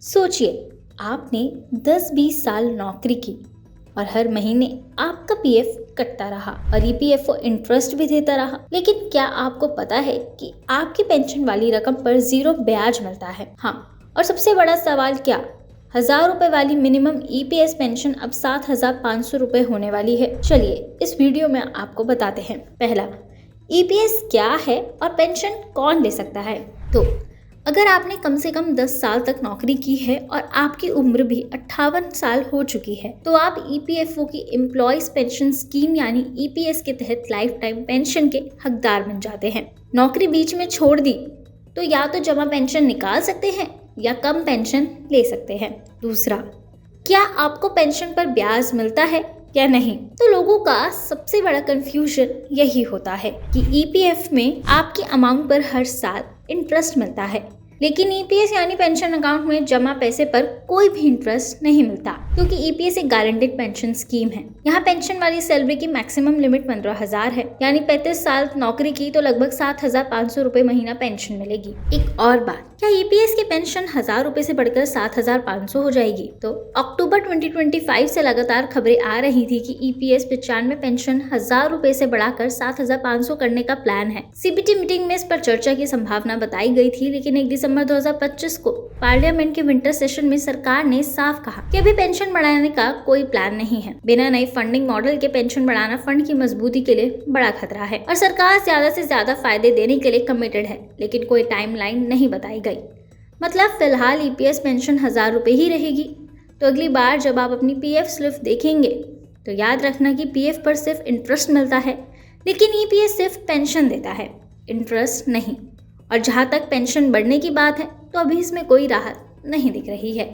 सोचिए, आपने 10-20 साल नौकरी की और हर महीने आपका पीएफ कटता रहा और ईपीएफओ इंटरेस्ट भी देता रहा। लेकिन क्या आपको पता है कि आपकी पेंशन वाली रकम पर 0 ब्याज मिलता है? हाँ, और सबसे बड़ा सवाल क्या, 1000 रुपए वाली मिनिमम ईपीएस पेंशन अब 7500 रुपए होने वाली है। चलिए इस वीडियो में आपको बताते हैं। पहला, ईपीएस क्या है और पेंशन कौन ले सकता है? तो अगर आपने कम से कम 10 साल तक नौकरी की है और आपकी उम्र भी 58 साल हो चुकी है तो आप ईपीएफओ की एम्प्लॉयज पेंशन स्कीम यानी ईपीएस के तहत लाइफ टाइम पेंशन के हकदार बन जाते हैं। नौकरी बीच में छोड़ दी तो या तो जमा पेंशन निकाल सकते हैं या कम पेंशन ले सकते हैं। दूसरा, क्या आपको पेंशन पर ब्याज मिलता है या नहीं? तो लोगों का सबसे बड़ा कंफ्यूजन यही होता है कि ईपीएफ में आपकी अमाउंट पर हर साल इंटरेस्ट मिलता है, लेकिन ईपीएस यानी पेंशन अकाउंट में जमा पैसे पर कोई भी इंटरेस्ट नहीं मिलता, क्योंकि ईपीएस एक गारंटेड पेंशन स्कीम है। यहाँ पेंशन वाली सैलरी की मैक्सिमम लिमिट 15,000 है, यानी 35 साल नौकरी की तो लगभग 7,500 रुपए महीना पेंशन मिलेगी। एक और बात, क्या ईपीएस की पेंशन 1000 रुपए से बढ़कर 7,500 हो जाएगी? तो अक्टूबर 2025 से लगातार खबरें आ रही थी कि ईपीएस 95 पेंशन 1000 रुपए से बढ़ाकर 7,500 करने का प्लान है। सीबीटी मीटिंग में इस पर चर्चा की संभावना बताई गई थी, लेकिन 1 दिसंबर 2025 को पार्लियामेंट के विंटर सेशन में सरकार ने साफ कहा कि अभी पेंशन बढ़ाने का कोई प्लान नहीं है। बिना नई फंडिंग मॉडल के पेंशन बढ़ाना फंड की मजबूती के लिए बड़ा खतरा है और सरकार ज्यादा से ज्यादा फायदे देने के लिए कमिटेड है, लेकिन कोई टाइमलाइन नहीं बताई गई। मतलब फिलहाल ईपीएस पेंशन 1000 रुपए ही रहेगी। तो अगली बार जब आप अपनी पीएफ स्लिप देखेंगे तो याद रखना कि पीएफ पर सिर्फ इंटरेस्ट मिलता है, लेकिन ईपीएस सिर्फ पेंशन देता है, इंटरेस्ट नहीं। और जहाँ तक पेंशन बढ़ने की बात है तो अभी इसमें कोई राहत नहीं दिख रही है।